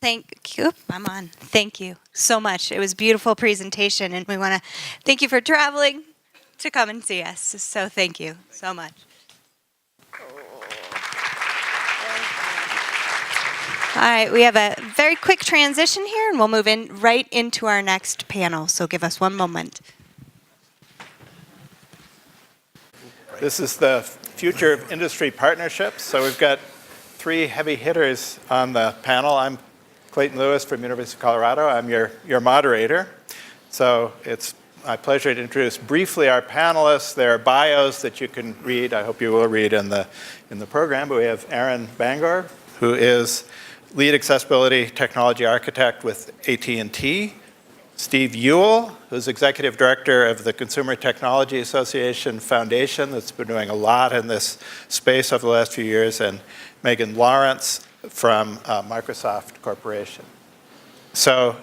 Thank you. I'm on. Thank you so much. It was a beautiful presentation, and we want to thank you for traveling to come and see us. So thank you so much. All right, we have a very quick transition here, and we'll move in right into our next panel. So give us one moment. This is the future of industry partnerships. So we've got three heavy hitters on the panel. I'm Clayton Lewis from University of Colorado. I'm your moderator. So it's my pleasure to introduce briefly our panelists. Their bios that you can read. I hope you will read in the program. But we have Aaron Bangor, who is lead accessibility technology architect with AT&T. Steve Ewell, who's executive director of the Consumer Technology Association Foundation, that's been doing a lot in this space over the last few years, and Megan Lawrence from Microsoft Corporation. So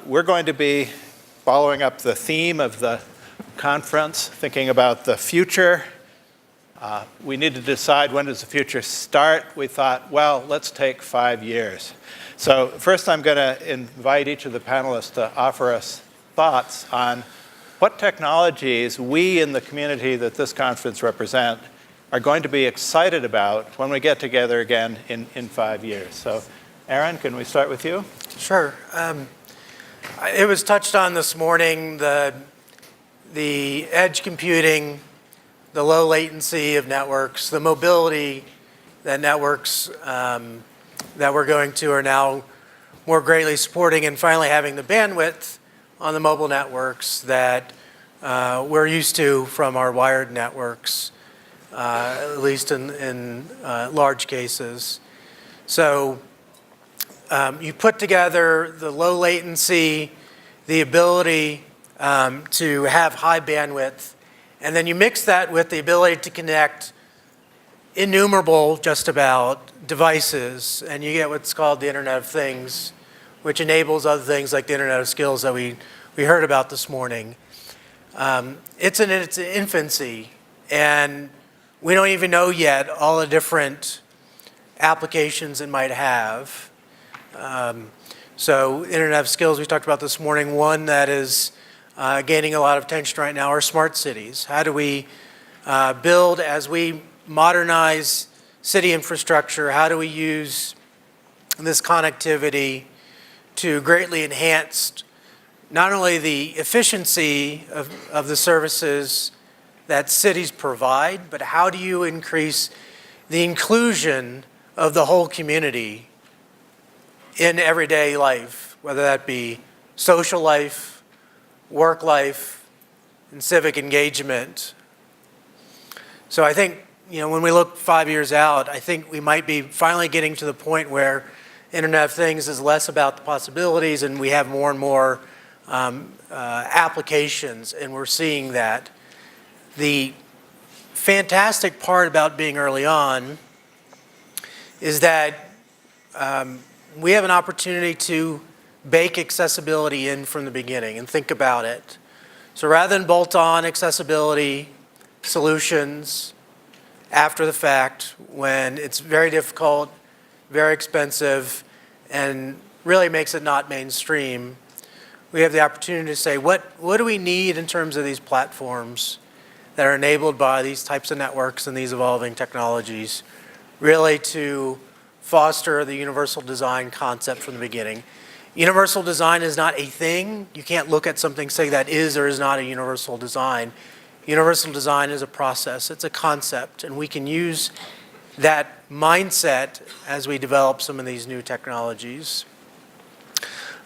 we're going to be following up the theme of the conference, thinking about the future. We need to decide, when does the future start? We thought, well, let's take 5 years. So first I'm going to invite each of the panelists to offer us thoughts on what technologies we in the community that this conference represent are going to be excited about when we get together again in 5 years. So Aaron, can we start with you? Sure. It was touched on this morning, the edge computing, the low latency of networks, the mobility that networks that we're going to are now more greatly supporting, and finally having the bandwidth on the mobile networks that we're used to from our wired networks, at least in large cases. So you put together the low latency, the ability to have high bandwidth, and then you mix that with the ability to connect innumerable, just about, devices, and you get what's called the Internet of Things, which enables other things like the Internet of Skills that we heard about this morning. It's in its infancy, and we don't even know yet all the different applications it might have. So Internet of Skills we talked about this morning, one that is gaining a lot of attention right now are smart cities. How do we build, as we modernize city infrastructure, how do we use this connectivity to greatly enhance not only the efficiency of the services that cities provide, but how do you increase the inclusion of the whole community in everyday life, whether that be social life, work life, and civic engagement. So I think, when we look 5 years out, I think we might be finally getting to the point where Internet of Things is less about the possibilities, and we have more and more applications, and we're seeing that. The fantastic part about being early on is that we have an opportunity to bake accessibility in from the beginning and think about it. So rather than bolt on accessibility solutions after the fact, when it's very difficult, very expensive, and really makes it not mainstream, we have the opportunity to say, what do we need in terms of these platforms that are enabled by these types of networks and these evolving technologies, really to foster the universal design concept from the beginning. Universal design is not a thing. You can't look at something, say that is or is not a universal design. Universal design is a process, it's a concept, and we can use that mindset as we develop some of these new technologies.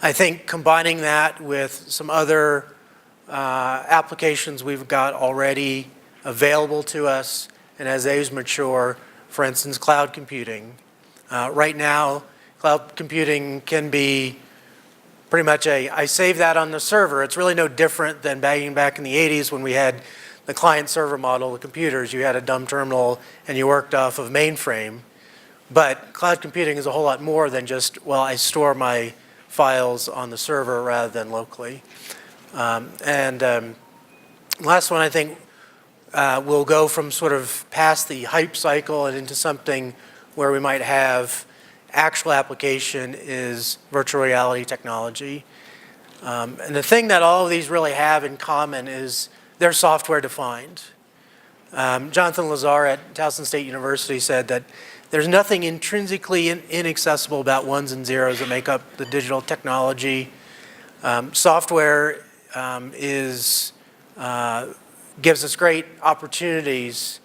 I think combining that with some other applications we've got already available to us, and as those mature, for instance, cloud computing. Right now, cloud computing can be pretty much I save that on the server. It's really no different than back in the 80s when we had the client-server model, the computers. You had a dumb terminal and you worked off of mainframe. But cloud computing is a whole lot more than just, well, I store my files on the server rather than locally. Last one, I think, we'll go from sort of past the hype cycle and into something where we might have actual application is virtual reality technology. And the thing that all of these really have in common is they're software defined. Jonathan Lazar at Towson State University said that there's nothing intrinsically inaccessible about ones and zeros that make up the digital technology. Software gives us great opportunities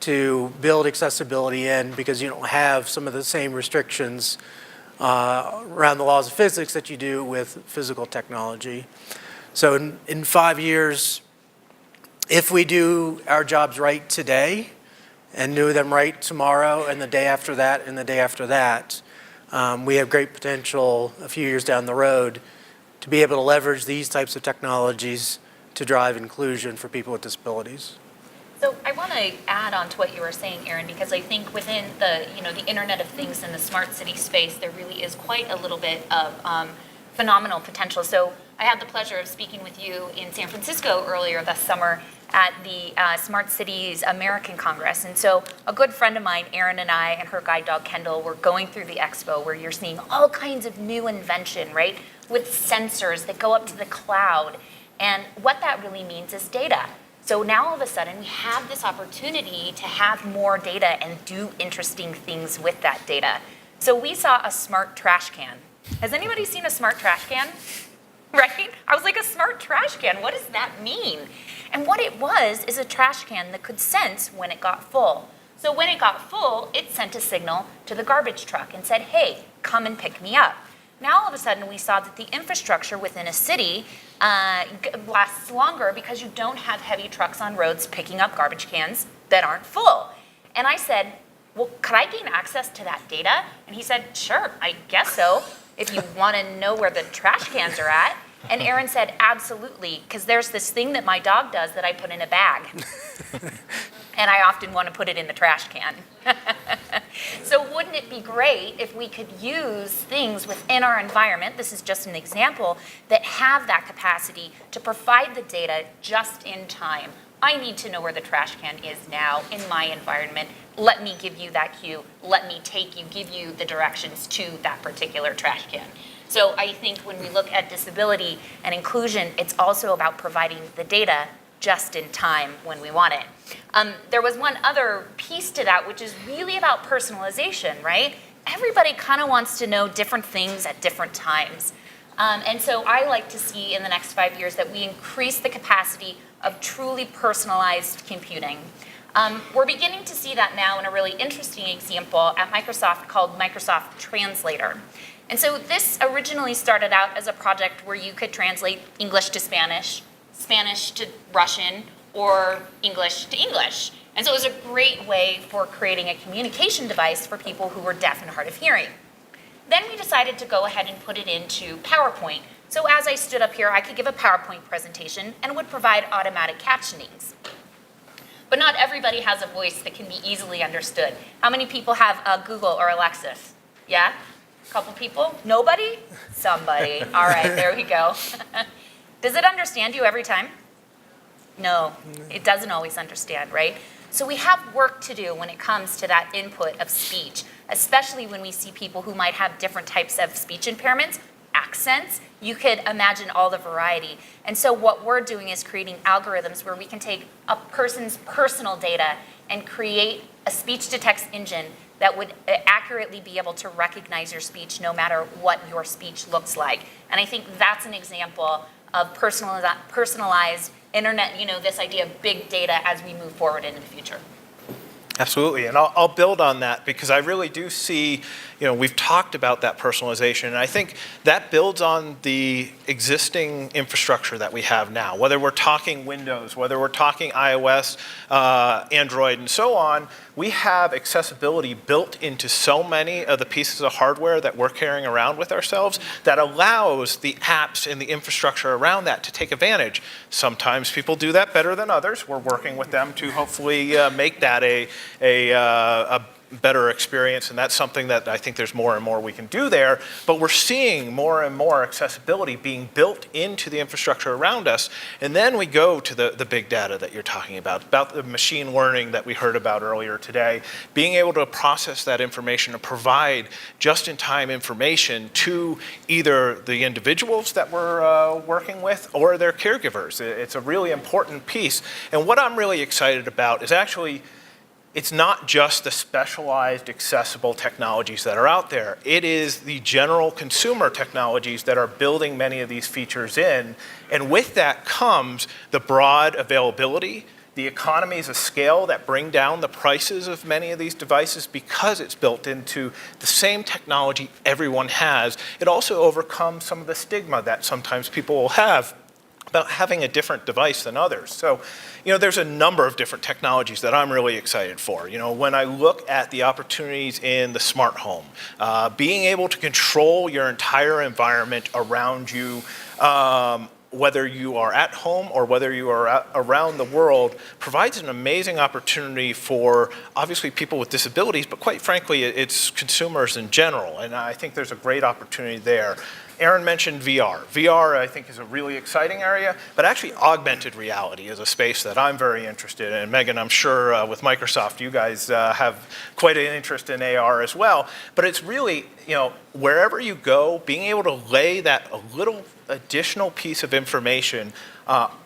to build accessibility in because you don't have some of the same restrictions around the laws of physics that you do with physical technology. So in 5 years, if we do our jobs right today and do them right tomorrow and the day after that and the day after that, we have great potential a few years down the road to be able to leverage these types of technologies to drive inclusion for people with disabilities. So I want to add on to what you were saying, Aaron, because I think within the Internet of Things and the smart city space, there really is quite a little bit of phenomenal potential. So I had the pleasure of speaking with you in San Francisco earlier this summer at the Smart Cities American Congress. And so a good friend of mine, Erin, and I and her guide dog, Kendall, were going through the expo where you're seeing all kinds of new invention, right, with sensors that go up to the cloud. And what that really means is data. So now all of a sudden we have this opportunity to have more data and do interesting things with that data. So we saw a smart trash can. Has anybody seen a smart trash can? Right? I was like, a smart trash can, what does that mean? And what it was is a trash can that could sense when it got full. So when it got full, it sent a signal to the garbage truck and said, hey, come and pick me up. Now all of a sudden we saw that the infrastructure within a city lasts longer because you don't have heavy trucks on roads picking up garbage cans that aren't full. And I said, well, could I gain access to that data? And he said, sure, I guess so, if you want to know where the trash cans are at. And Aaron said, absolutely, because there's this thing that my dog does that I put in a bag. And I often want to put it in the trash can. So wouldn't it be great if we could use things within our environment, this is just an example, that have that capacity to provide the data just in time. I need to know where the trash can is now in my environment. Let me give you that cue. Let me give you the directions to that particular trash can. So I think when we look at disability and inclusion, it's also about providing the data just in time when we want it. There was one other piece to that, which is really about personalization, right? Everybody kind of wants to know different things at different times. And so I like to see in the next 5 years that we increase the capacity of truly personalized computing. We're beginning to see that now in a really interesting example at Microsoft called Microsoft Translator. And so this originally started out as a project where you could translate English to Spanish, Spanish to Russian, or English to English. And so it was a great way for creating a communication device for people who were deaf and hard of hearing. Then we decided to go ahead and put it into PowerPoint. So as I stood up here, I could give a PowerPoint presentation and it would provide automatic captionings. But not everybody has a voice that can be easily understood. How many people have Google or Alexa? Yeah? A couple people? Nobody? Somebody. All right, there we go. Does it understand you every time? No, it doesn't always understand, right? So we have work to do when it comes to that input of speech, especially when we see people who might have different types of speech impairments, accents. You could imagine all the variety. And so what we're doing is creating algorithms where we can take a person's personal data and create a speech to text engine that would accurately be able to recognize your speech no matter what your speech looks like. And I think that's an example of personalized internet, this idea of big data as we move forward into the future. Absolutely, and I'll build on that because I really do see, we've talked about that personalization, and I think that builds on the existing infrastructure that we have now. Whether we're talking Windows, whether we're talking iOS, Android, and so on, we have accessibility built into so many of the pieces of hardware that we're carrying around with ourselves that allows the apps and the infrastructure around that to take advantage. Sometimes people do that better than others. We're working with them to hopefully make that a better experience, and that's something that I think there's more and more we can do there. But we're seeing more and more accessibility being built into the infrastructure around us. And then we go to the big data that you're talking about the machine learning that we heard about earlier today, being able to process that information and provide just-in-time information to either the individuals that we're working with or their caregivers. It's a really important piece. And what I'm really excited about is actually, it's not just the specialized, accessible technologies that are out there. It is the general consumer technologies that are building many of these features in. And with that comes the broad availability, the economies of scale that bring down the prices of many of these devices because it's built into the same technology everyone has. It also overcomes some of the stigma that sometimes people will have about having a different device than others. So, there's a number of different technologies that I'm really excited for. When I look at the opportunities in the smart home, being able to control your entire environment around you, whether you are at home or whether you are around the world, provides an amazing opportunity for obviously people with disabilities, but quite frankly, it's consumers in general. And I think there's a great opportunity there. Aaron mentioned VR. VR, I think, is a really exciting area, but actually augmented reality is a space that I'm very interested in. And Megan, I'm sure with Microsoft, you guys have quite an interest in AR as well. But it's really, wherever you go, being able to lay that a little additional piece of information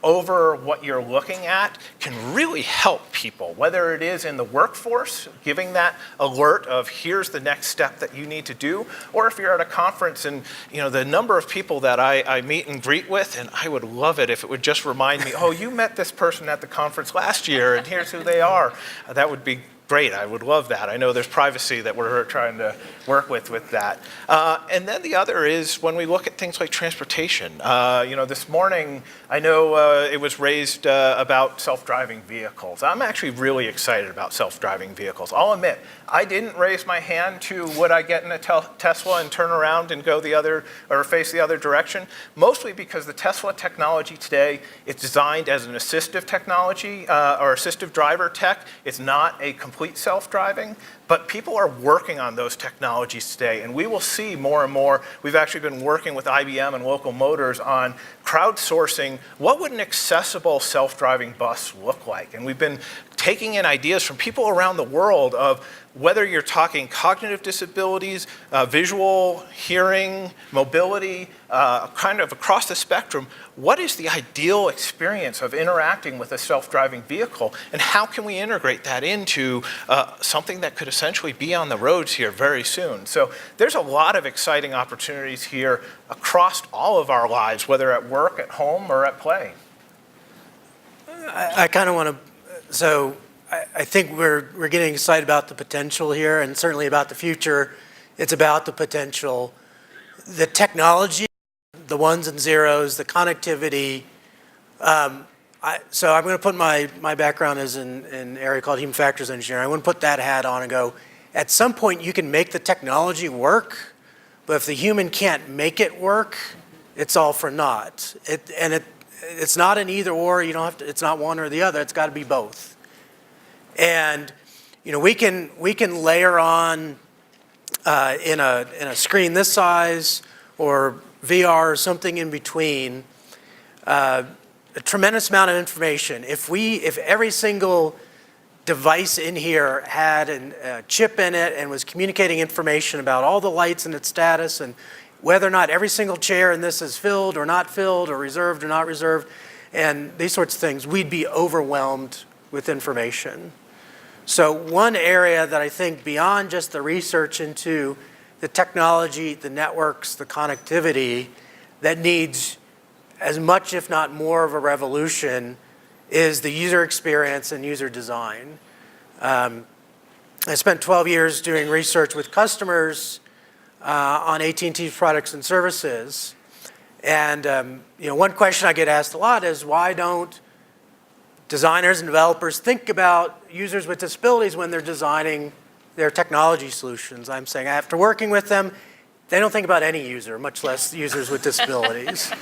over what you're looking at can really help people, whether it is in the workforce, giving that alert of here's the next step that you need to do, or if you're at a conference and the number of people that I meet and greet with, and I would love it if it would just remind me, oh, you met this person at the conference last year and here's who they are. That would be great. I would love that. I know there's privacy that we're trying to work with that. And then the other is when we look at things like transportation. This morning, I know it was raised about self-driving vehicles. I'm actually really excited about self-driving vehicles. I'll admit, I didn't raise my hand to would I get in a Tesla and turn around and go the other or face the other direction, mostly because the Tesla technology today is designed as an assistive technology or assistive driver tech. It's not a complete self-driving, but people are working on those technologies today, and we will see more and more. We've actually been working with IBM and Local Motors on crowdsourcing what would an accessible self-driving bus look like. And we've been taking in ideas from people around the world of whether you're talking cognitive disabilities, visual, hearing, mobility, kind of across the spectrum, what is the ideal experience of interacting with a self-driving vehicle, and how can we integrate that into something that could essentially be on the roads here very soon? So there's a lot of exciting opportunities here across all of our lives, whether at work, at home, or at play. I kind of want to, so I think we're getting excited about the potential here and certainly about the future. It's about the potential. The technology, the ones and zeros, the connectivity. So I'm going to put my background is in an area called human factors engineering. I want to put that hat on and go, at some point you can make the technology work, but if the human can't make it work, it's all for naught. It's not an either or. You don't have to. It's not one or the other. It's got to be both. And we can layer on in a screen this size or VR or something in between a tremendous amount of information. If every single device in here had a chip in it and was communicating information about all the lights and its status and whether or not every single chair in this is filled or not filled or reserved or not reserved and these sorts of things, we'd be overwhelmed with information. So one area that I think beyond just the research into the technology, the networks, the connectivity that needs as much, if not more, of a revolution is the user experience and user design. I spent 12 years doing research with customers on AT&T products and services. And one question I get asked a lot is why don't designers and developers think about users with disabilities when they're designing their technology solutions? I'm saying after working with them, they don't think about any user, much less users with disabilities.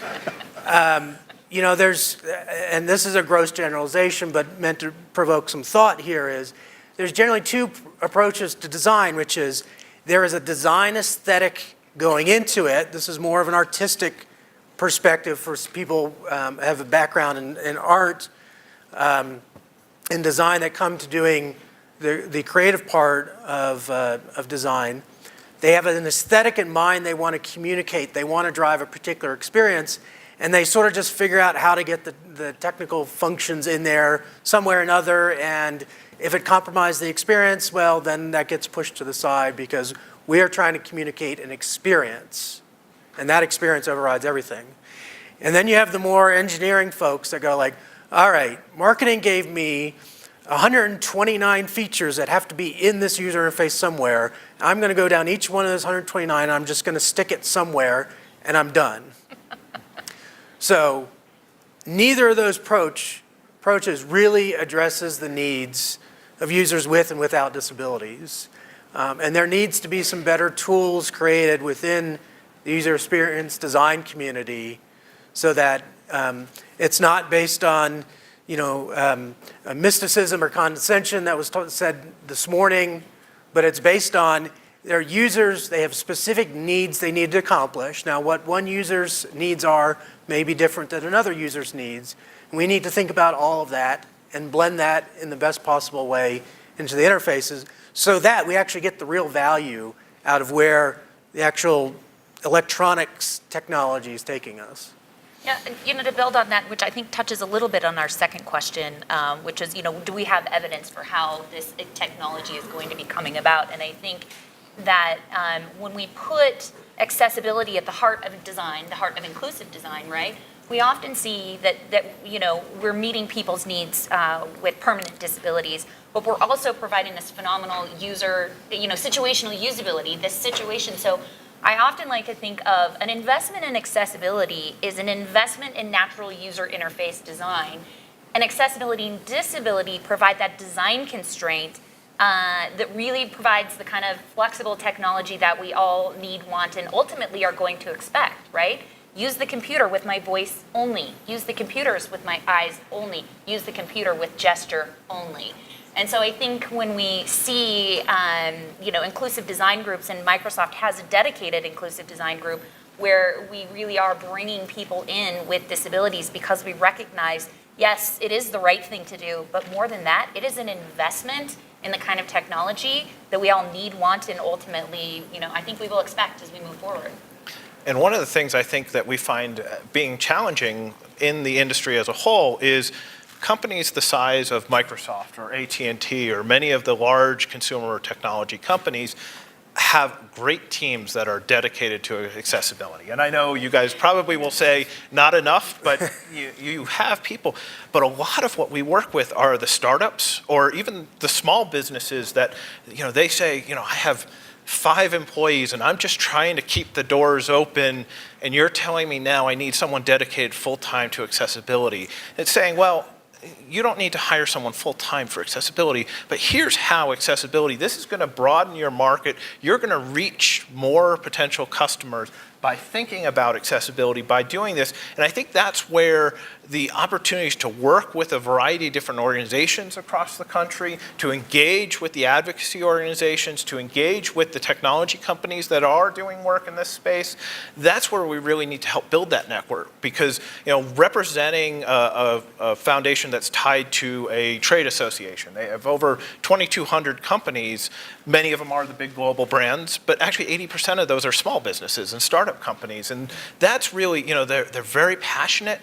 And this is a gross generalization, but meant to provoke some thought here is, there's generally two approaches to design, which is there is a design aesthetic going into it. This is more of an artistic perspective for people have a background in art and design that come to doing the creative part of design. They have an aesthetic in mind. They want to communicate. They want to drive a particular experience. And they sort of just figure out how to get the technical functions in there somewhere or another. And if it compromises the experience, well, then that gets pushed to the side because we are trying to communicate an experience. And that experience overrides everything. And then you have the more engineering folks that go like, all right, marketing gave me 129 features that have to be in this user interface somewhere. I'm going to go down each one of those 129, and I'm just going to stick it somewhere, and I'm done. So neither of those approaches really addresses the needs of users with and without disabilities. And there needs to be some better tools created within the user experience design community so that it's not based on mysticism or condescension that was said this morning, but it's based on their users, they have specific needs they need to accomplish. Now, what one user's needs are may be different than another user's needs. And we need to think about all of that and blend that in the best possible way into the interfaces so that we actually get the real value out of where the actual electronics technology is taking us. Yeah, to build on that, which I think touches a little bit on our second question, which is, do we have evidence for how this technology is going to be coming about? And I think that when we put accessibility at the heart of design, the heart of inclusive design, right, we often see that we're meeting people's needs with permanent disabilities, but we're also providing this phenomenal user, situational usability, this situation. So I often like to think of an investment in accessibility is an investment in natural user interface design. And accessibility and disability provide that design constraint that really provides the kind of flexible technology that we all need, want, and ultimately are going to expect, right? Use the computer with my voice only. Use the computers with my eyes only. Use the computer with gesture only. And so I think when we see, inclusive design groups, and Microsoft has a dedicated inclusive design group where we really are bringing people in with disabilities because we recognize, yes, it is the right thing to do, but more than that, it is an investment in the kind of technology that we all need, want, and ultimately, I think we will expect as we move forward. And one of the things I think that we find being challenging in the industry as a whole is companies the size of Microsoft or AT&T or many of the large consumer technology companies have great teams that are dedicated to accessibility. And I know you guys probably will say not enough, but you have people. But a lot of what we work with are the startups or even the small businesses that, they say, I have 5 employees and I'm just trying to keep the doors open and you're telling me now I need someone dedicated full-time to accessibility. It's saying, well, you don't need to hire someone full-time for accessibility, but here's how accessibility, this is going to broaden your market. You're going to reach more potential customers by thinking about accessibility, by doing this. And I think that's where the opportunities to work with a variety of different organizations across the country, to engage with the advocacy organizations, to engage with the technology companies that are doing work in this space, that's where we really need to help build that network. Because representing a foundation that's tied to a trade association, they have over 2,200 companies, many of them are the big global brands, but actually 80% of those are small businesses and startup companies. And that's really, they're very passionate.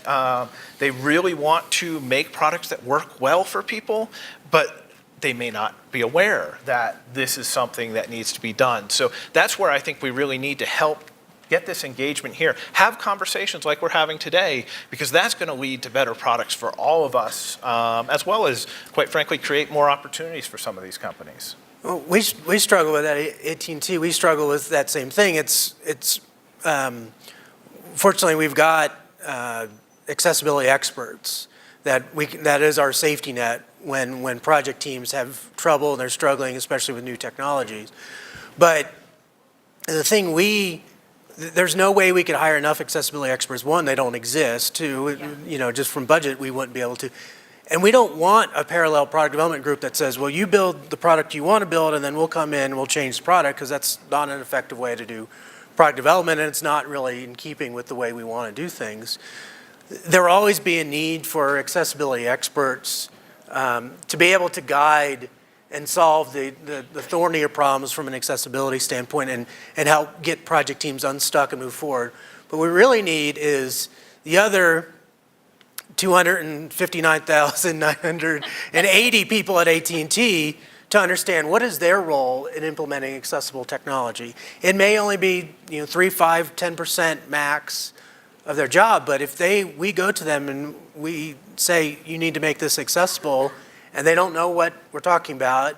They really want to make products that work well for people, but they may not be aware that this is something that needs to be done. So that's where I think we really need to help get this engagement here. Have conversations like we're having today, because that's going to lead to better products for all of us, as well as, quite frankly, create more opportunities for some of these companies. Well, we struggle with that at AT&T. We struggle with that same thing. Fortunately, we've got accessibility experts that is our safety net when project teams have trouble and they're struggling, especially with new technologies. But the thing there's no way we could hire enough accessibility experts. One, they don't exist. Two, just from budget, we wouldn't be able to. And we don't want a parallel product development group that says, well, you build the product you want to build, and then we'll come in and we'll change the product, because that's not an effective way to do product development, and it's not really in keeping with the way we want to do things. There will always be a need for accessibility experts to be able to guide and solve the thornier problems from an accessibility standpoint, and help get project teams unstuck and move forward. But what we really need is the other 259,980 people at AT&T to understand what is their role in implementing accessible technology. It may only be 3, 5, 10% max of their job, but if we go to them and we say, you need to make this accessible, and they don't know what we're talking about,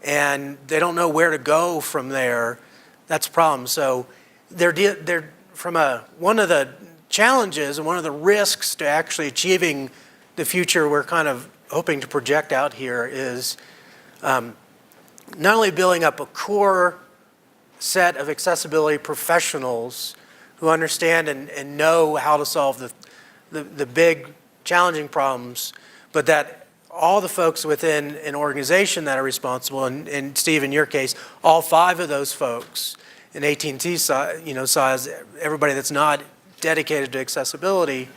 and they don't know where to go from there, that's a problem. So they're from one of the challenges and one of the risks to actually achieving the future we're kind of hoping to project out here is not only building up a core set of accessibility professionals who understand and know how to solve the big challenging problems, but that all the folks within an organization that are responsible, and Steve, in your case, all 5 of those folks in AT&T size, everybody that's not dedicated to accessibility,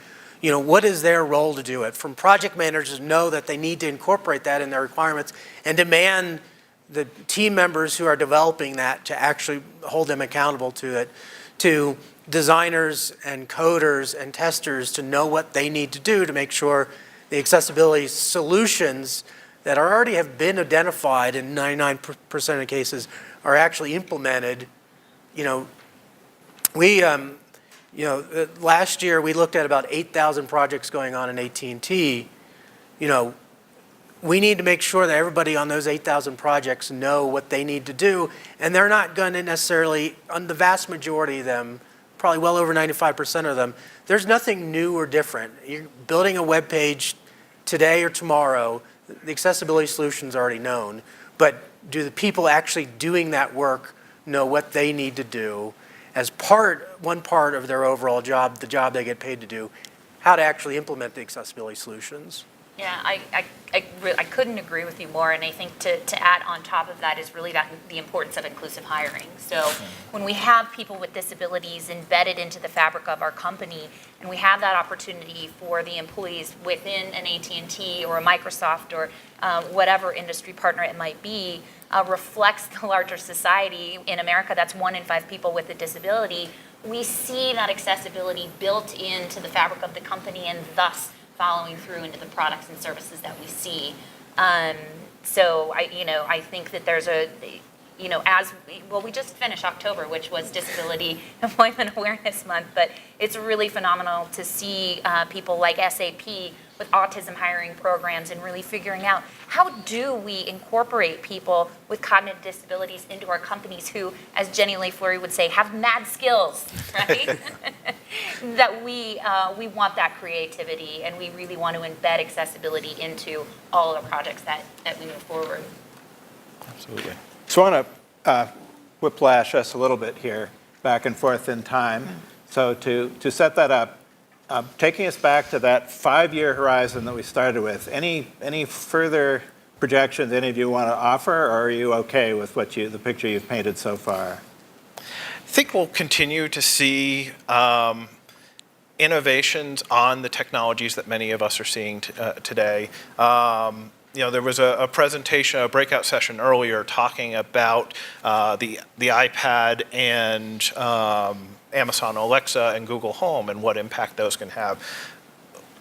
what is their role to do it? From project managers know that they need to incorporate that in their requirements and demand the team members who are developing that to actually hold them accountable to it, to designers and coders and testers to know what they need to do to make sure the accessibility solutions that already have been identified in 99% of cases are actually implemented. Last year we looked at about 8,000 projects going on in AT&T. We need to make sure that everybody on those 8,000 projects know what they need to do, and they're not going to necessarily, on the vast majority of them, probably well over 95% of them, there's nothing new or different. You're building a web page today or tomorrow, the accessibility solution's already known, but do the people actually doing that work know what they need to do as one part of their overall job, the job they get paid to do, how to actually implement the accessibility solutions? Yeah, I couldn't agree with you more, and I think to add on top of that is really the importance of inclusive hiring. So when we have people with disabilities embedded into the fabric of our company, and we have that opportunity for the employees within an AT&T or a Microsoft or whatever industry partner it might be, reflects the larger society. In America, that's 1 in 5 people with a disability. We see that accessibility built into the fabric of the company, and thus following through into the products and services that we see. So I think that there's we just finished October, which was Disability Employment Awareness Month, but it's really phenomenal to see people like SAP with autism hiring programs and really figuring out how do we incorporate people with cognitive disabilities into our companies who, as Jenny Lee Fleury would say, have mad skills, right? That we want that creativity, and we really want to embed accessibility into all of the projects that we move forward. Absolutely. So I want to whiplash us a little bit here, back and forth in time. So to set that up, taking us back to that 5-year horizon that we started with, any further projections any of you want to offer, or are you okay with the picture you've painted so far? I think we'll continue to see innovations on the technologies that many of us are seeing today. There was a presentation, a breakout session earlier talking about the iPad and Amazon Alexa and Google Home and what impact those can have.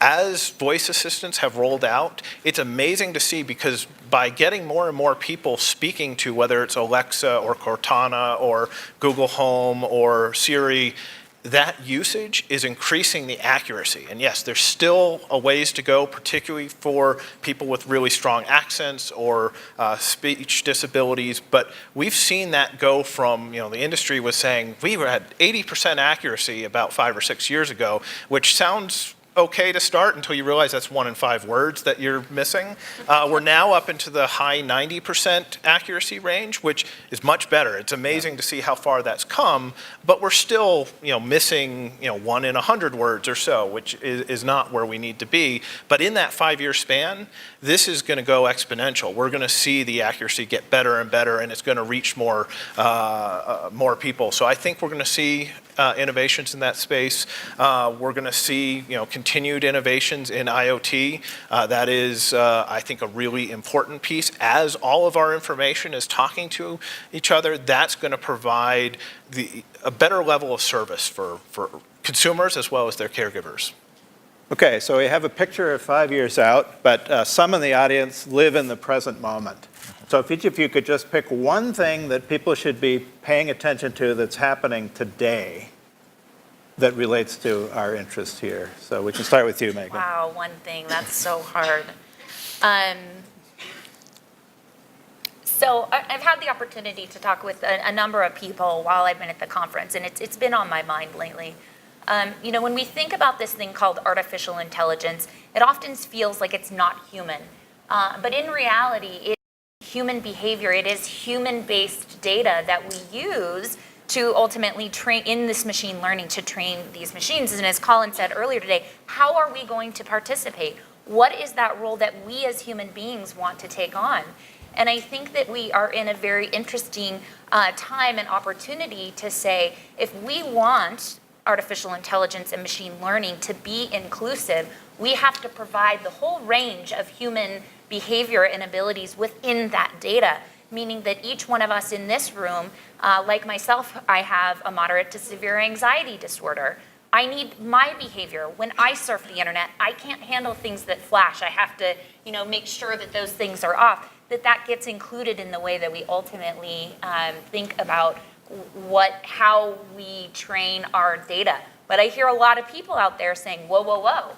As voice assistants have rolled out, it's amazing to see, because by getting more and more people speaking to, whether it's Alexa or Cortana or Google Home or Siri, that usage is increasing the accuracy. And yes, there's still a ways to go, particularly for people with really strong accents or speech disabilities. But we've seen that go from, the industry was saying we were at 80% accuracy about 5 or 6 years ago, which sounds okay to start until you realize that's 1 in 5 words that you're missing. We're now up into the high 90% accuracy range, which is much better. It's amazing to see how far that's come, but we're still, missing, 1 in 100 words or so, which is not where we need to be. But in that 5-year span, this is going to go exponential. We're going to see the accuracy get better and better, and it's going to reach more people. So I think we're going to see innovations in that space. We're going to see, continued innovations in IoT. That is, I think, a really important piece. As all of our information is talking to each other, that's going to provide a better level of service for consumers as well as their caregivers. Okay, so we have a picture of 5 years out, but some in the audience live in the present moment. So if each of you could just pick one thing that people should be paying attention to that's happening today that relates to our interest here. So we can start with you, Megan. Wow, one thing, that's so hard. So I've had the opportunity to talk with a number of people while I've been at the conference, and it's been on my mind lately. When we think about this thing called artificial intelligence, it often feels like it's not human. But in reality, it's human behavior. It is human-based data that we use to ultimately train in this machine learning to train these machines. And as Colin said earlier today, how are we going to participate? What is that role that we as human beings want to take on? And I think that we are in a very interesting time and opportunity to say, if we want artificial intelligence and machine learning to be inclusive, we have to provide the whole range of human behavior and abilities within that data, meaning that each one of us in this room, like myself, I have a moderate to severe anxiety disorder. I need my behavior. When I surf the internet, I can't handle things that flash. I have to, make sure that those things are off, that gets included in the way that we ultimately think about how we train our data. But I hear a lot of people out there saying, whoa, whoa, whoa,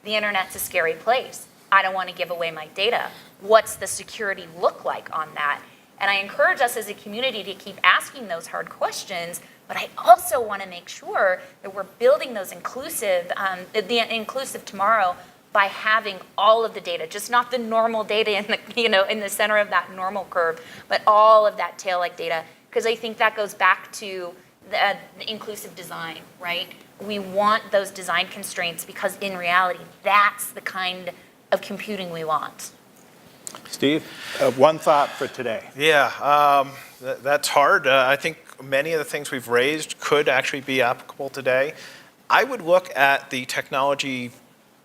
the internet's a scary place. I don't want to give away my data. What's the security look like on that? And I encourage us as a community to keep asking those hard questions, but I also want to make sure that we're building those inclusive, the inclusive tomorrow by having all of the data, just not the normal data in the, in the center of that normal curve, but all of that tail-like data, because I think that goes back to the inclusive design, right? We want those design constraints because in reality, that's the kind of computing we want. Steve, one thought for today. Yeah, that's hard. I think many of the things we've raised could actually be applicable today. I would look at the technology,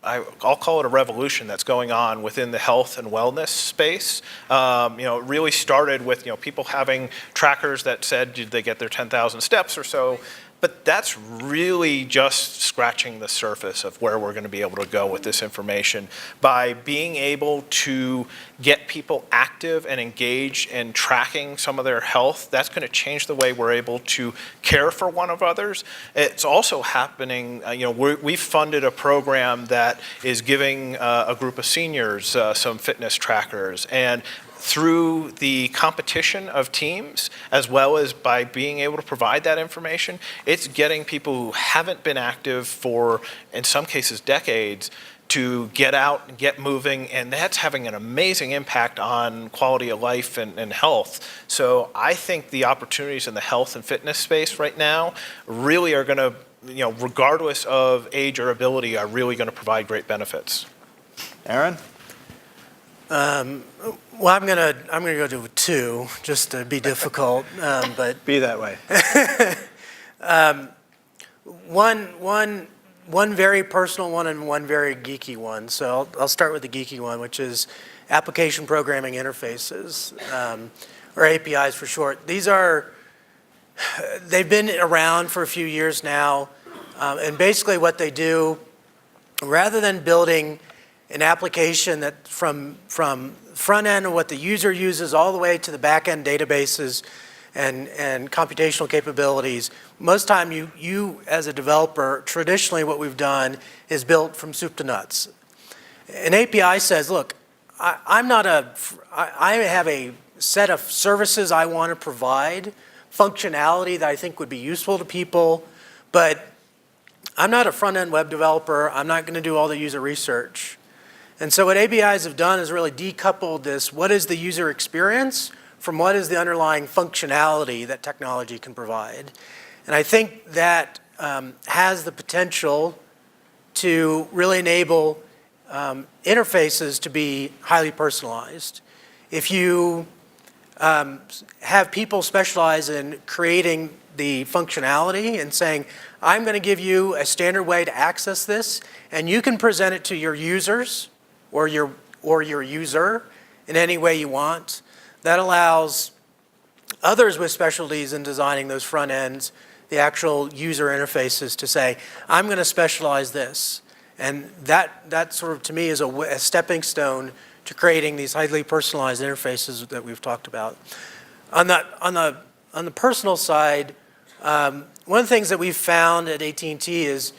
I'll call it a revolution that's going on within the health and wellness space. It really started with people having trackers that said, did they get their 10,000 steps or so? But that's really just scratching the surface of where we're going to be able to go with this information. By being able to get people active and engaged in tracking some of their health, that's going to change the way we're able to care for one of others. It's also happening, we've funded a program that is giving a group of seniors some fitness trackers. And through the competition of teams, as well as by being able to provide that information, it's getting people who haven't been active for, in some cases, decades, to get out and get moving, and that's having an amazing impact on quality of life and health. So I think the opportunities in the health and fitness space right now really are going to, regardless of age or ability, are really going to provide great benefits. Aaron? Well, I'm gonna go to 2 just to be difficult, but Be that way. one very personal one and one very geeky one. So I'll start with the geeky one, which is application programming interfaces, or APIs for short. They've been around for a few years now, and basically what they do, rather than building an application that from front end of what the user uses all the way to the back end databases and computational capabilities, most time you as a developer, traditionally what we've done is built from soup to nuts. An API says, look, I have a set of services I want to provide, functionality that I think would be useful to people, but I'm not a front-end web developer. I'm not going to do all the user research. And so what ABIs have done is really decoupled this, what is the user experience from what is the underlying functionality that technology can provide. And I think that has the potential to really enable interfaces to be highly personalized. If you have people specialize in creating the functionality and saying, I'm going to give you a standard way to access this, and you can present it to your users or your user in any way you want. That allows others with specialties in designing those front ends, the actual user interfaces, to say, I'm going to specialize this. And that sort of, to me, is a stepping stone to creating these highly personalized interfaces that we've talked about. On the personal side, one of the things that we've found at AT&T is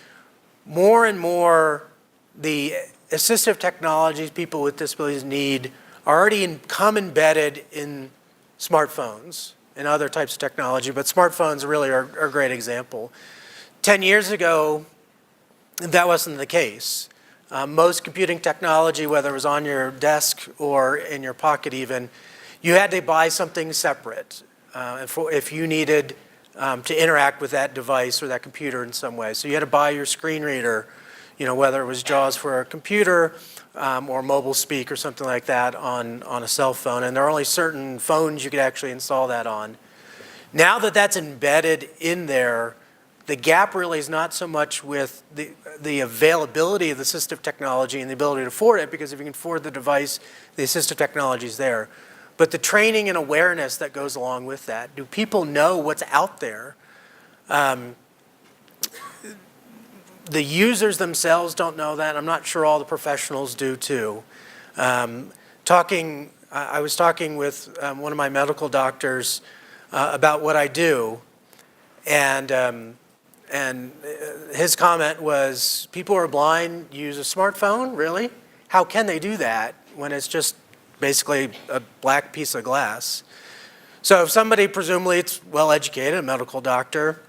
more and more the assistive technologies people with disabilities need are already come embedded in smartphones and other types of technology, but smartphones really are a great example. 10 years ago, that wasn't the case. Most computing technology, whether it was on your desk or in your pocket even, you had to buy something separate if you needed to interact with that device or that computer in some way. So you had to buy your screen reader, whether it was JAWS for a computer or mobile speak or something like that on a cell phone. And there are only certain phones you could actually install that on. Now that that's embedded in there, the gap really is not so much with the availability of the assistive technology and the ability to afford it, because if you can afford the device, the assistive technology is there. But the training and awareness that goes along with that. Do people know what's out there? The users themselves don't know that. I'm not sure all the professionals do too. I was talking with one of my medical doctors about what I do, and his comment was, people who are blind use a smartphone, really? How can they do that when it's just basically a black piece of glass? So if somebody, presumably it's well-educated, a medical doctor,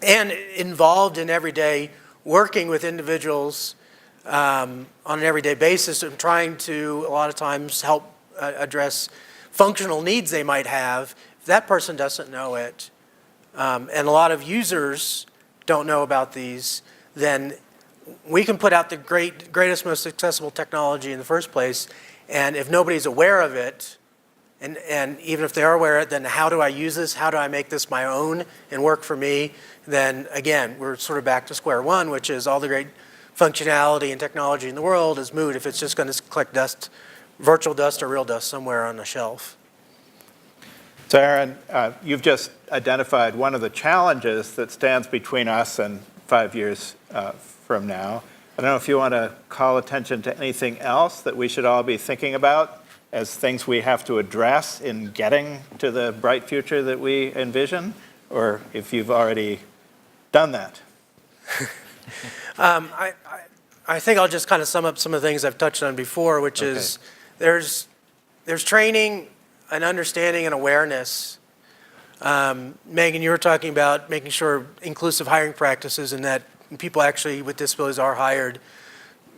and involved in everyday working with individuals on an everyday basis and trying to, a lot of times, help address functional needs they might have, if that person doesn't know it, and a lot of users don't know about these, then we can put out the greatest, most accessible technology in the first place, and if nobody's aware of it, and even if they are aware of it, then how do I use this? How do I make this my own and work for me? Then again, we're sort of back to square one, which is all the great functionality and technology in the world is moot if it's just going to collect dust, virtual dust or real dust somewhere on a shelf. So Aaron, you've just identified one of the challenges that stands between us and 5 years from now. I don't know if you want to call attention to anything else that we should all be thinking about as things we have to address in getting to the bright future that we envision, or if you've already done that. I think I'll just kind of sum up some of the things I've touched on before, which is there's training and understanding and awareness. Megan, you were talking about making sure inclusive hiring practices and that people actually with disabilities are hired.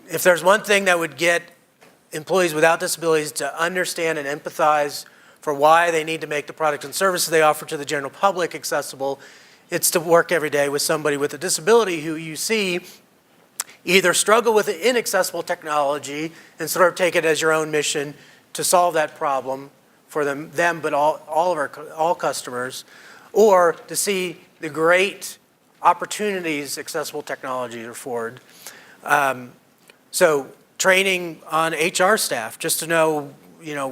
If there's one thing that would get employees without disabilities to understand and empathize for why they need to make the products and services they offer to the general public accessible, it's to work every day with somebody with a disability who you see either struggle with inaccessible technology and sort of take it as your own mission to solve that problem for them but all customers, or to see the great opportunities accessible technology afford. So training on HR staff, just to know,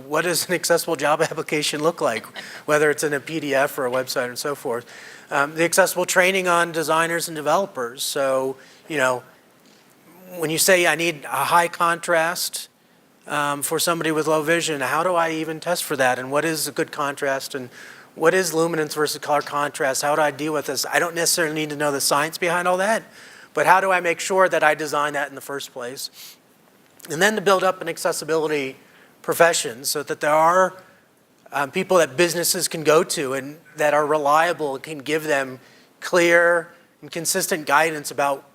what does an accessible job application look like, whether it's in a PDF or a website and so forth. The accessible training on designers and developers. So, when you say I need a high contrast for somebody with low vision, how do I even test for that? And what is a good contrast? And what is luminance versus color contrast? How do I deal with this? I don't necessarily need to know the science behind all that, but how do I make sure that I design that in the first place? And then to build up an accessibility profession so that there are people that businesses can go to and that are reliable and can give them clear and consistent guidance about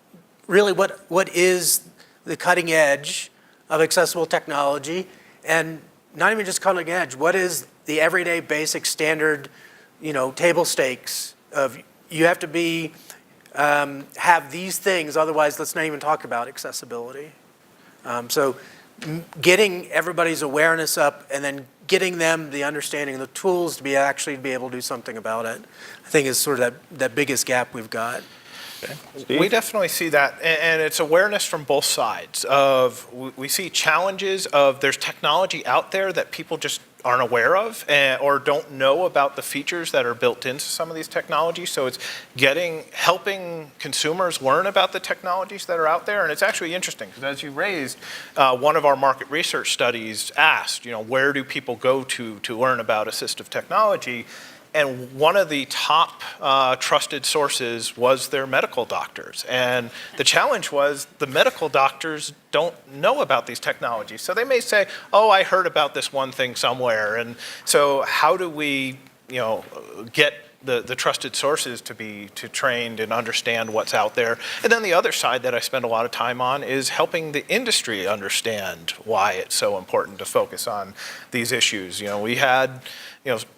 really what is the cutting edge of accessible technology, and not even just cutting edge, what is the everyday basic standard, table stakes of you have to be, have these things, otherwise let's not even talk about accessibility. So getting everybody's awareness up and then getting them the understanding and the tools to be able to do something about it, I think is sort of that biggest gap we've got. We definitely see that, and it's awareness from both sides. We see challenges of there's technology out there that people just aren't aware of or don't know about the features that are built into some of these technologies. So it's helping consumers learn about the technologies that are out there. And it's actually interesting because as you raised, one of our market research studies asked, where do people go to learn about assistive technology? And one of the top trusted sources was their medical doctors. And the challenge was the medical doctors don't know about these technologies. So they may say, oh, I heard about this one thing somewhere. And so how do we get the trusted sources to be trained and understand what's out there? And then the other side that I spend a lot of time on is helping the industry understand why it's so important to focus on these issues. We had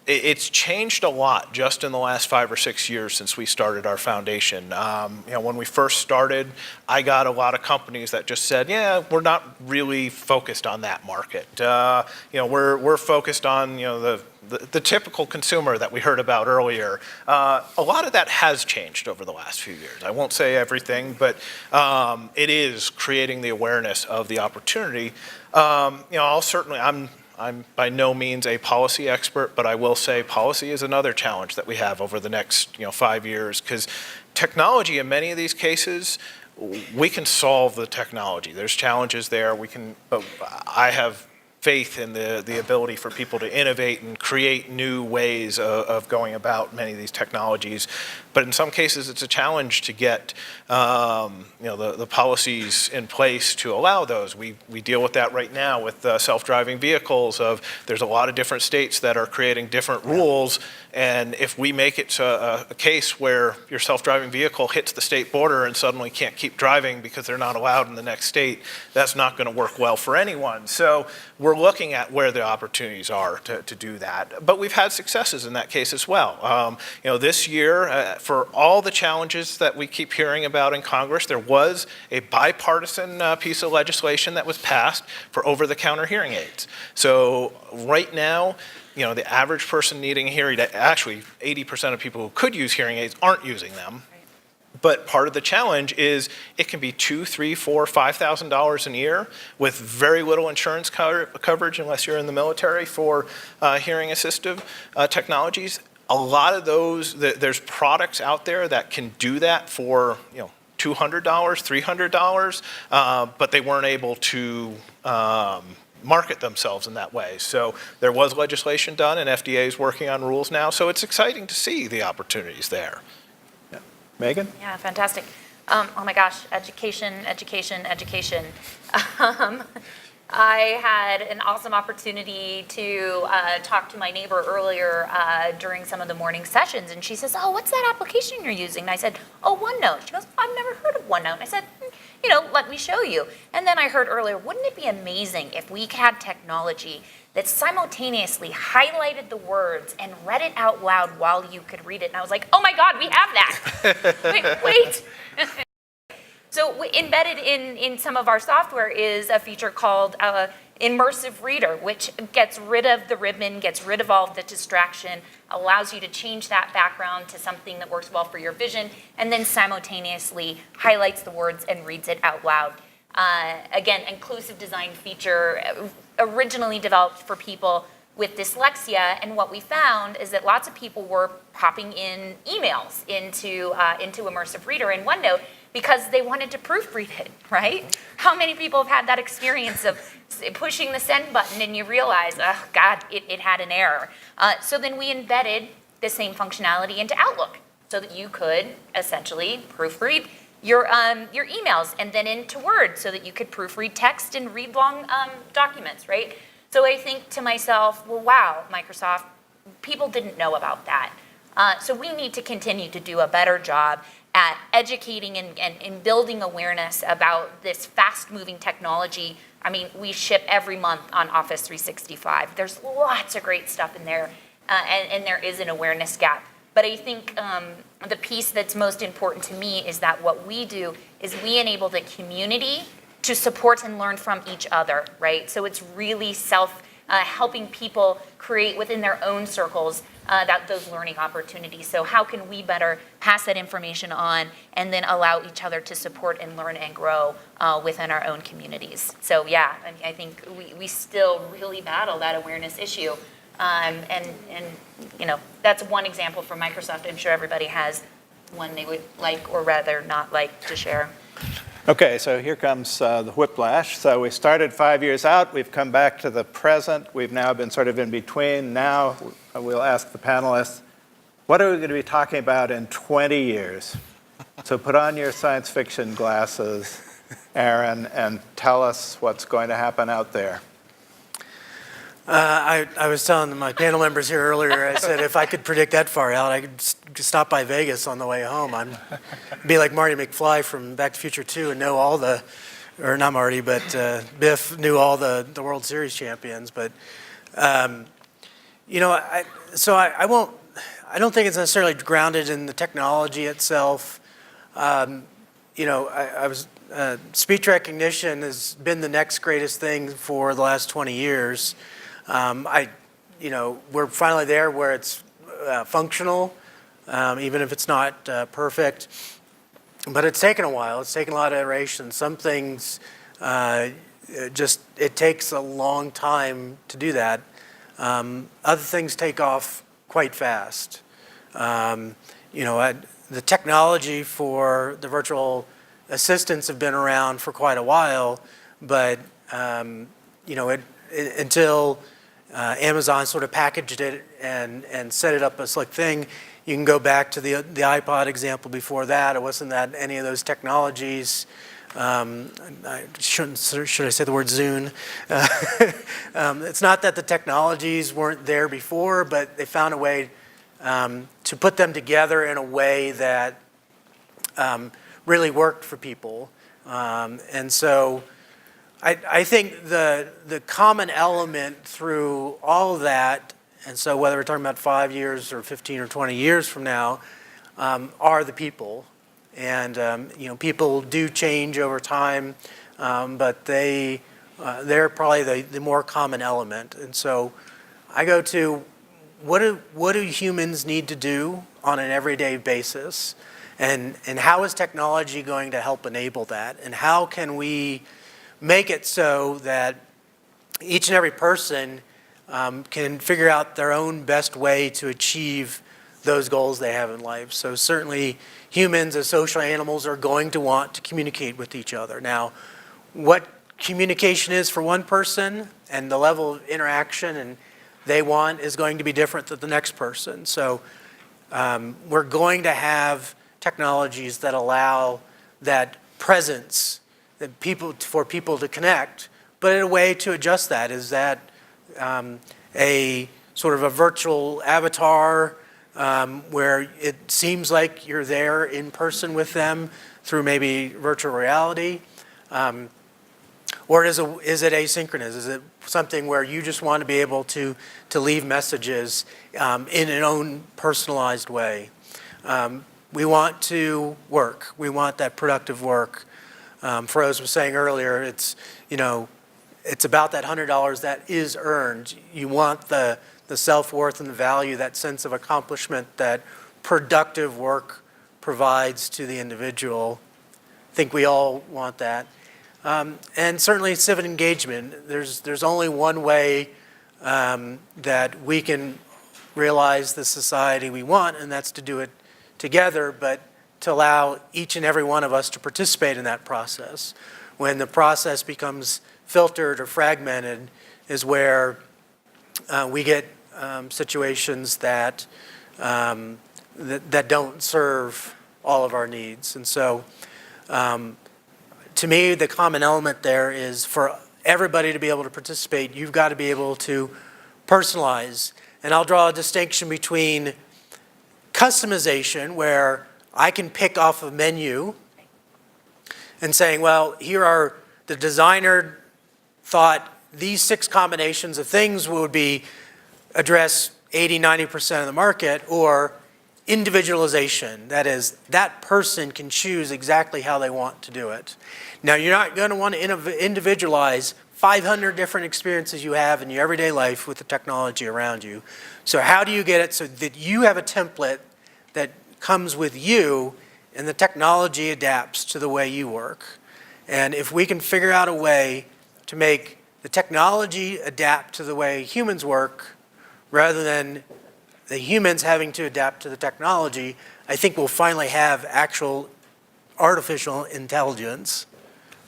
it's changed a lot just in the last 5 or 6 years since we started our foundation. When we first started, I got a lot of companies that just said, yeah, we're not really focused on that market. We're focused on the typical consumer that we heard about earlier. A lot of that has changed over the last few years. I won't say everything, but it is creating the awareness of the opportunity. I'm by no means a policy expert, but I will say policy is another challenge that we have over the next 5 years, because technology in many of these cases, we can solve the technology. There's challenges there. But I have faith in the ability for people to innovate and create new ways of going about many of these technologies. But in some cases, it's a challenge to get the policies in place to allow those. We deal with that right now with self-driving vehicles. There's a lot of different states that are creating different rules, and if we make it a case where your self-driving vehicle hits the state border and suddenly can't keep driving because they're not allowed in the next state, that's not going to work well for anyone. So we're looking at where the opportunities are to do that. But we've had successes in that case as well. This year, for all the challenges that we keep hearing about in Congress, there was a bipartisan piece of legislation that was passed for over-the-counter hearing aids. So right now, the average person needing a hearing aid, actually 80% of people who could use hearing aids aren't using them. But part of the challenge is it can be $2,000, $3,000, $4,000, $5,000 a year with very little insurance coverage unless you're in the military for hearing assistive technologies. A lot of those, there's products out there that can do that for $200, $300, but they weren't able to market themselves in that way. So there was legislation done, and FDA is working on rules now. So it's exciting to see the opportunities there. Megan? Yeah, fantastic. Oh my gosh, education. I had an awesome opportunity to talk to my neighbor earlier during some of the morning sessions, and she says, oh, what's that application you're using? And I said, oh, OneNote. She goes, I've never heard of OneNote. And I said, let me show you. And then I heard earlier, wouldn't it be amazing if we had technology that simultaneously highlighted the words and read it out loud while you could read it? And I was like, oh my God, we have that. Wait. So embedded in some of our software is a feature called Immersive Reader, which gets rid of the ribbon, gets rid of all of the distraction, allows you to change that background to something that works well for your vision, and then simultaneously highlights the words and reads it out loud. Again, inclusive design feature, originally developed for people with dyslexia, and what we found is that lots of people were popping in emails into Immersive Reader in OneNote because they wanted to proofread it, right? How many people have had that experience of pushing the send button and you realize, oh God, it had an error. So then we embedded the same functionality into Outlook so that you could essentially proofread your emails, and then into Word so that you could proofread text and read long documents, right? So I think to myself, well, wow, Microsoft, people didn't know about that. So we need to continue to do a better job at educating and building awareness about this fast-moving technology. I mean, we ship every month on Office 365. There's lots of great stuff in there, and there is an awareness gap. But I think the piece that's most important to me is that what we do is we enable the community to support and learn from each other, right? So it's really helping people create within their own circles those learning opportunities. So how can we better pass that information on and then allow each other to support and learn and grow within our own communities? So yeah, I mean, I think we still really battle that awareness issue. And you know, that's one example for Microsoft. I'm sure everybody has one they would like or rather not like to share. Okay, so here comes the whiplash. So we started 5 years out. We've come back to the present. We've now been sort of in between. Now we'll ask the panelists, what are we going to be talking about in 20 years? So put on your science fiction glasses, Aaron, and tell us what's going to happen out there. I was telling my panel members here earlier, I said if I could predict that far out, I could stop by Vegas on the way home. I'd be like Marty McFly from Back to the Future 2 and know all the, or not Marty, but Biff knew all the World Series champions. But, you know, I don't think it's necessarily grounded in the technology itself. You know, speech recognition has been the next greatest thing for the last 20 years. You know, we're finally there where it's functional, even if it's not perfect. But it's taken a while. It's taken a lot of iterations. Some things it takes a long time to do that. Other things take off quite fast. You know, the technology for the virtual assistants have been around for quite a while, but you know, until Amazon sort of packaged it and set it up a slick thing. You can go back to the iPod example before that. It wasn't that any of those technologies. Should I say the word Zune? It's not that the technologies weren't there before, but they found a way to put them together in a way that really worked for people. And so I think the common element through all of that, and so whether we're talking about 5 years or 15 or 20 years from now, are the people. And you know, people do change over time, but they're probably the more common element. And so I go to what do humans need to do on an everyday basis, and how is technology going to help enable that, and how can we make it so that each and every person can figure out their own best way to achieve those goals they have in life. So certainly humans as social animals are going to want to communicate with each other. Now, what communication is for one person and the level of interaction and they want is going to be different than the next person. So we're going to have technologies that allow that presence for people to connect, but in a way to adjust that. Is that a sort of a virtual avatar where it seems like you're there in person with them through maybe virtual reality? Or is it asynchronous? Is it something where you just want to be able to leave messages in an own personalized way? We want to work. We want that productive work. Feroz was saying earlier, it's about that $100 that is earned. You want the self-worth and the value, that sense of accomplishment that productive work provides to the individual. I think we all want that. And certainly civic engagement. There's only one way that we can realize the society we want, and that's to do it together, but to allow each and every one of us to participate in that process. When the process becomes filtered or fragmented is where we get situations that don't serve all of our needs. And so to me, the common element there is for everybody to be able to participate, you've got to be able to personalize. And I'll draw a distinction between customization, where I can pick off a menu and saying, well, here are the designer thought these 6 combinations of things would be address 80, 90% of the market, or individualization. That is, that person can choose exactly how they want to do it. Now, you're not going to want to individualize 500 different experiences you have in your everyday life with the technology around you. So how do you get it so that you have a template that comes with you and the technology adapts to the way you work? And if we can figure out a way to make the technology adapt to the way humans work rather than the humans having to adapt to the technology, I think we'll finally have actual artificial intelligence.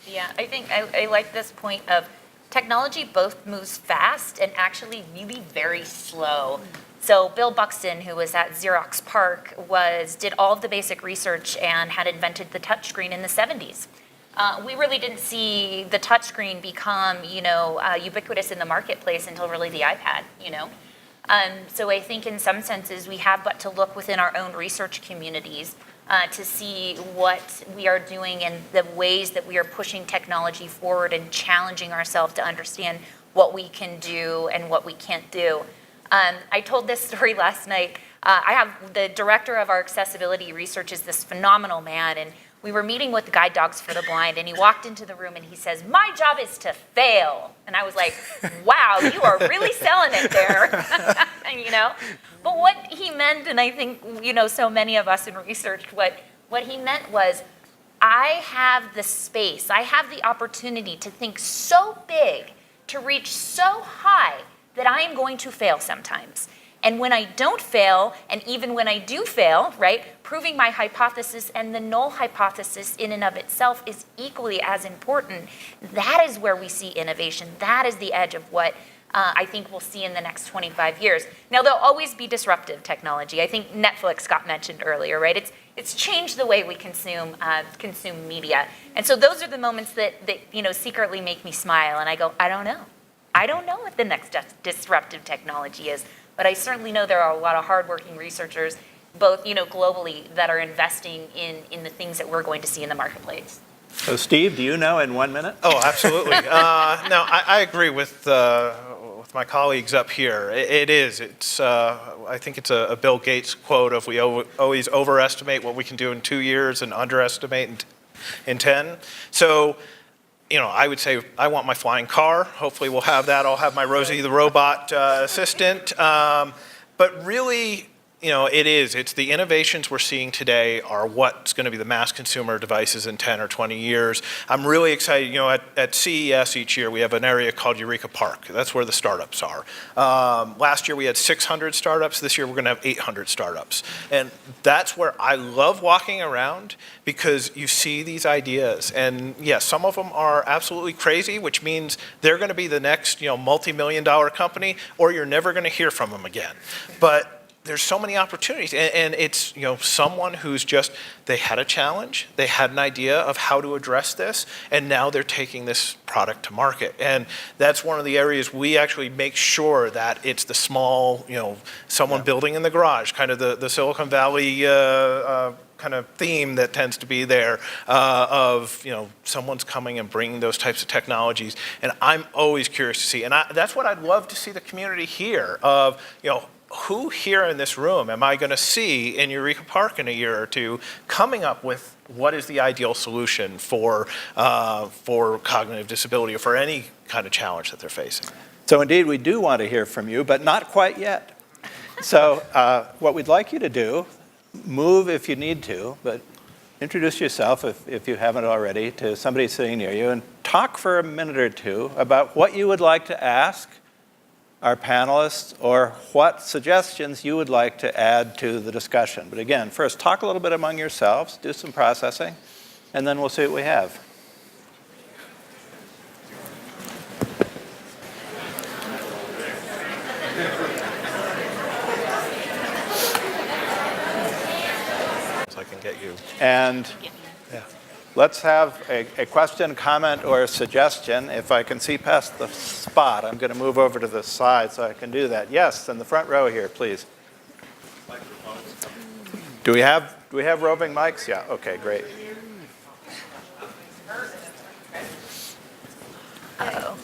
Yeah, I think I like this point of technology both moves fast and actually really very slow. So Bill Buxton, who was at Xerox PARC, did all of the basic research and had invented the touchscreen in the 70s. We really didn't see the touchscreen become, ubiquitous in the marketplace until really the iPad, So I think in some senses we have but to look within our own research communities to see what we are doing and the ways that we are pushing technology forward and challenging ourselves to understand what we can do and what we can't do. I told this story last night. I have the director of our accessibility research is this phenomenal man, and we were meeting with Guide Dogs for the Blind, and he walked into the room and he says, "My job is to fail." And I was like, wow, you are really selling it there. But what he meant, and I think, so many of us in research, what he meant was, I have the space, I have the opportunity to think so big, to reach so high, that I am going to fail sometimes. And when I don't fail, and even when I do fail, right, proving my hypothesis and the null hypothesis in and of itself is equally as important. That is where we see innovation. That is the edge of what I think we'll see in the next 25 years. Now, there'll always be disruptive technology. I think Netflix got mentioned earlier, right? It's changed the way we consume media. And so those are the moments that secretly make me smile, and I go, I don't know. I don't know what the next disruptive technology is, but I certainly know there are a lot of hardworking researchers, both globally, that are investing in the things that we're going to see in the marketplace. So Steve, do you know in 1 minute? Oh, absolutely. No, I agree with my colleagues up here. It is. I think it's a Bill Gates quote of we always overestimate what we can do in 2 years and underestimate in 10. So, I would say I want my flying car. Hopefully we'll have that. I'll have my Rosie the robot assistant. But really, it's the innovations we're seeing today are what's going to be the mass consumer devices in 10 or 20 years. I'm really excited. At CES each year, we have an area called Eureka Park. That's where the startups are. Last year, we had 600 startups. This year, we're going to have 800 startups. And that's where I love walking around because you see these ideas. And yes, some of them are absolutely crazy, which means they're going to be the next, multi-million-dollar company, or you're never going to hear from them again. But there's so many opportunities, and it's someone who's they had a challenge, they had an idea of how to address this, and now they're taking this product to market. And that's one of the areas we actually make sure that it's the small, someone building in the garage, kind of the Silicon Valley kind of theme that tends to be there of someone's coming and bringing those types of technologies. And I'm always curious to see, and that's what I'd love to see the community here of who here in this room am I going to see in Eureka Park in a year or two coming up with what is the ideal solution for cognitive disability or for any kind of challenge that they're facing? So indeed, we do want to hear from you, but not quite yet. So what we'd like you to do, move if you need to, but introduce yourself, if you haven't already, to somebody sitting near you and talk for a minute or two about what you would like to ask our panelists or what suggestions you would like to add to the discussion. But again, first, talk a little bit among yourselves, do some processing, and then we'll see what we have. So I can get you. And let's have a question, comment, or a suggestion. If I can see past the spot, I'm going to move over to the side so I can do that. Yes, in the front row here, please. Do we have Do we have roving mics? Yeah, okay, great. Uh-oh.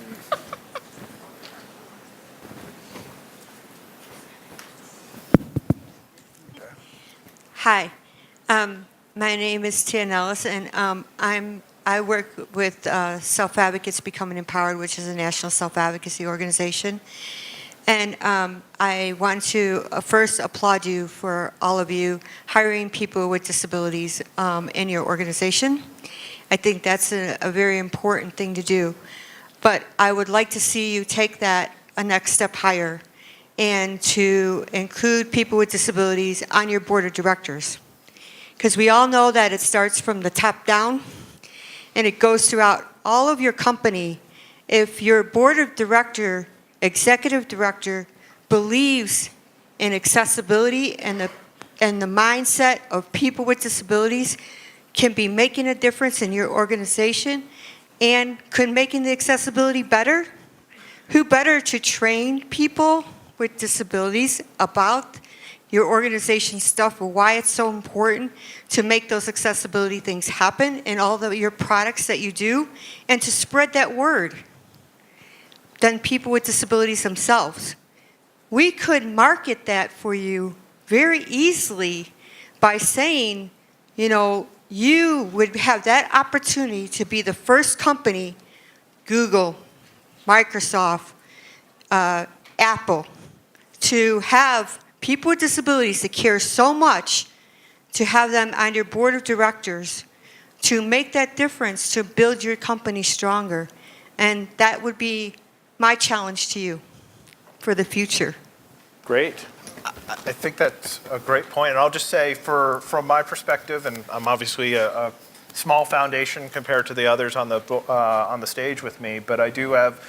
Hi, my name is Tia Nellis, and I work with Self Advocates Becoming Empowered, which is a national self-advocacy organization. And I want to first applaud you for all of you hiring people with disabilities in your organization. I think that's a very important thing to do. But I would like to see you take that a next step higher and to include people with disabilities on your board of directors. Because we all know that it starts from the top down and it goes throughout all of your company. If your board of director, executive director, believes in accessibility and the mindset of people with disabilities can be making a difference in your organization and could making the accessibility better, who better to train people with disabilities about your organization stuff or why it's so important to make those accessibility things happen in all your products that you do and to spread that word than people with disabilities themselves. We could market that for you very easily by saying, you know, you would have that opportunity to be the first company, Google, Microsoft, Apple, to have people with disabilities that care so much, to have them on your board of directors, to make that difference, to build your company stronger. And that would be my challenge to you for the future. Great. I think that's a great point, and I'll just say from my perspective, and I'm obviously a small foundation compared to the others on the stage with me, but I do have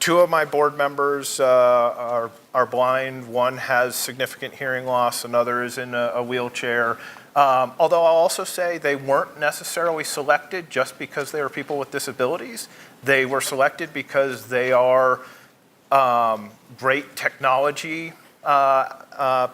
two of my board members are blind. One has significant hearing loss, another is in a wheelchair. Although I'll also say they weren't necessarily selected just because they were people with disabilities. They were selected because they are great technology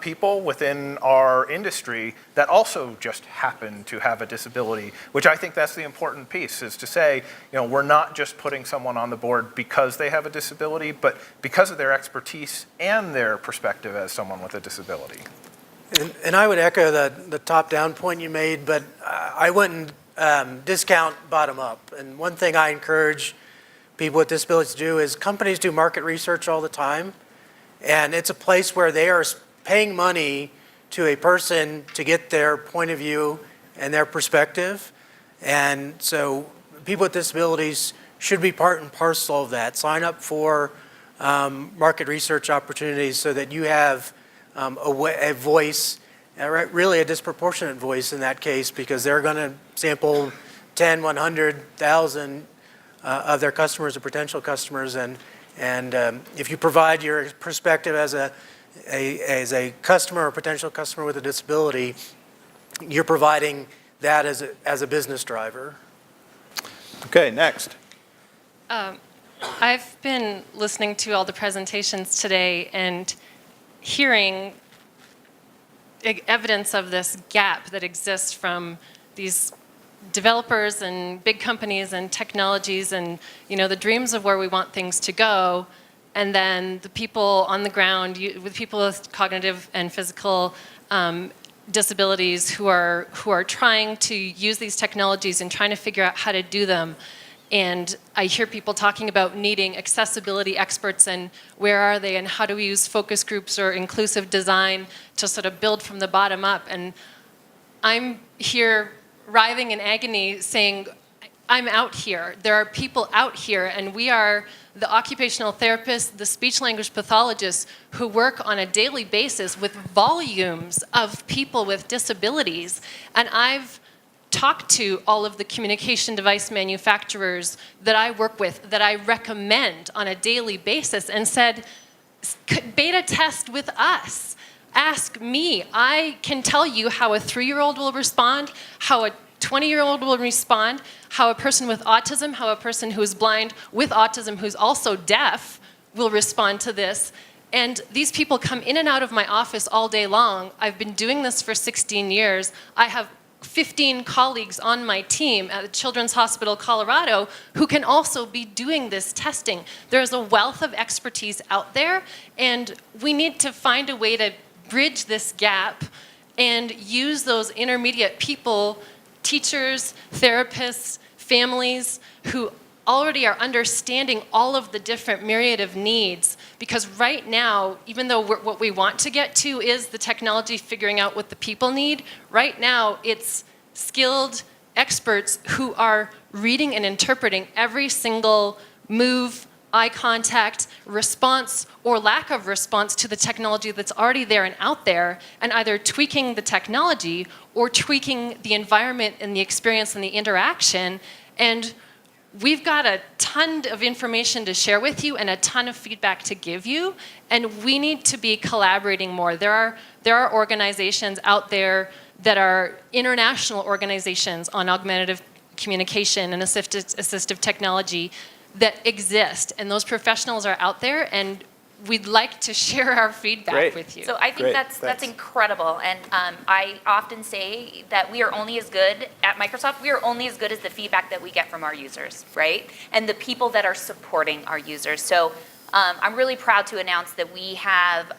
people within our industry that also just happen to have a disability, which I think that's the important piece, is to say, you know, we're not just putting someone on the board because they have a disability, but because of their expertise and their perspective as someone with a disability. And I would echo the top-down point you made, but I wouldn't discount bottom-up. And one thing I encourage people with disabilities to do is companies do market research all the time, and it's a place where they are paying money to a person to get their point of view and their perspective. And so people with disabilities should be part and parcel of that. Sign up for market research opportunities so that you have a voice, really a disproportionate voice in that case, because they're going to sample 10, 100,000 of their customers or potential customers. And if you provide your perspective as a customer or potential customer with a disability, you're providing that as a business driver. Okay, next. I've been listening to all the presentations today and hearing evidence of this gap that exists from these developers and big companies and technologies and, you know, the dreams of where we want things to go, and then the people on the ground with people with cognitive and physical disabilities who are trying to use these technologies and trying to figure out how to do them. And I hear people talking about needing accessibility experts and where are they and how do we use focus groups or inclusive design to sort of build from the bottom up. And I'm here writhing in agony saying, I'm out here. There are people out here, and we are the occupational therapists, the speech language pathologists who work on a daily basis with volumes of people with disabilities. And I've talked to all of the communication device manufacturers that I work with, that I recommend on a daily basis, and said, beta test with us. Ask me. I can tell you how a 3-year-old will respond, how a 20-year-old will respond, how a person with autism, how a person who is blind with autism who's also deaf will respond to this. And these people come in and out of my office all day long. I've been doing this for 16 years. I have 15 colleagues on my team at the Children's Hospital Colorado who can also be doing this testing. There's a wealth of expertise out there, and we need to find a way to bridge this gap and use those intermediate people, teachers, therapists, families, who already are understanding all of the different myriad of needs. Because right now, even though what we want to get to is the technology figuring out what the people need, right now it's skilled experts who are reading and interpreting every single move, eye contact, response, or lack of response to the technology that's already there and out there, and either tweaking the technology or tweaking the environment and the experience and the interaction. And we've got a ton of information to share with you and a ton of feedback to give you, and we need to be collaborating more. There are organizations out there that are international organizations on augmentative communication and assistive technology that exist, and those professionals are out there, and we'd like to share our feedback Great. with you. So I think Great, that's thanks. incredible, and I often say that we are only as good at Microsoft. We are only as good as the feedback that we get from our users, right? And the people that are supporting our users. So I'm really proud to announce that we have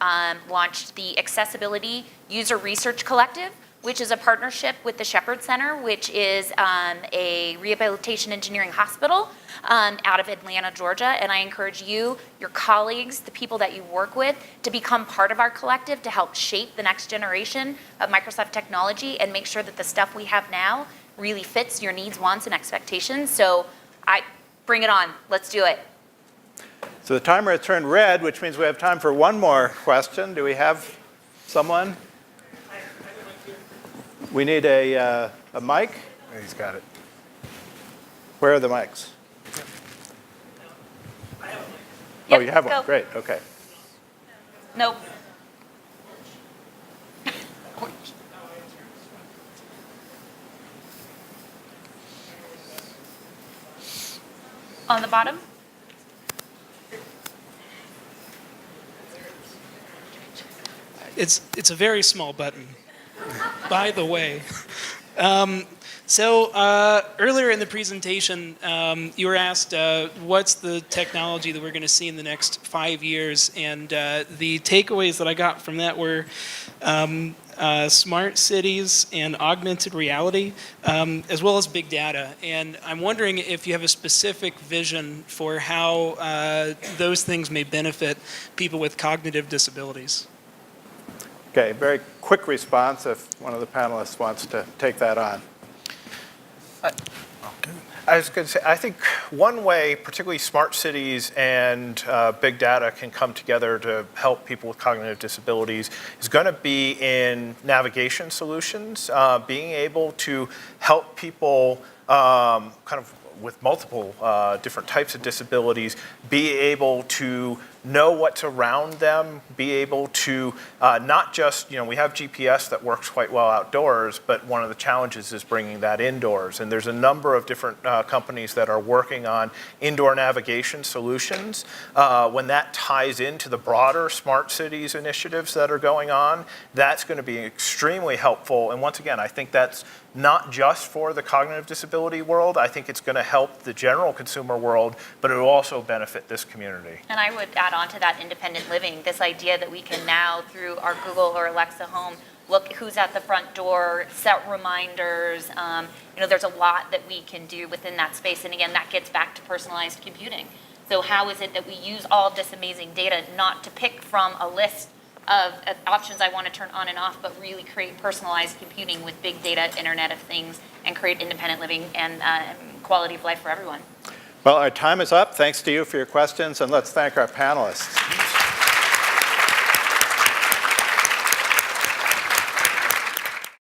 launched the Accessibility User Research Collective, which is a partnership with the Shepherd Center, which is a rehabilitation engineering hospital out of Atlanta, Georgia. And I encourage you, your colleagues, the people that you work with, to become part of our collective to help shape the next generation of Microsoft technology and make sure that the stuff we have now really fits your needs, wants, and expectations. So bring it on. Let's do it. So the timer has turned red, which means we have time for one more question. Do we have someone? We need a mic. He's got it. Where are the mics? Yep, Oh, you have one. go. Great. Okay. Nope. On the bottom? It's a very small button, by the way. Earlier in the presentation, you were asked what's the technology that we're going to see in the next 5 years, and the takeaways that I got from that were smart cities and augmented reality, as well as big data. And I'm wondering if you have a specific vision for how those things may benefit people with cognitive disabilities. Okay, very quick response if one of the panelists wants to take that on. I was going to say, I think one way, particularly smart cities and big data can come together to help people with cognitive disabilities is going to be in navigation solutions, being able to help people kind of with multiple different types of disabilities be able to know what's around them, be able to not just, we have GPS that works quite well outdoors, but one of the challenges is bringing that indoors. And there's a number of different companies that are working on indoor navigation solutions. When that ties into the broader smart cities initiatives that are going on, that's going to be extremely helpful. And once again, I think that's not just for the cognitive disability world. I think it's going to help the general consumer world, but it will also benefit this community. And I would add on to that independent living, this idea that we can now, through our Google or Alexa home, look who's at the front door, set reminders. There's a lot that we can do within that space. And again, that gets back to personalized computing. So how is it that we use all of this amazing data not to pick from a list of options I want to turn on and off, but really create personalized computing with big data, Internet of Things, and create independent living and quality of life for everyone. Well, our time is up. Thanks to you for your questions, and let's thank our panelists.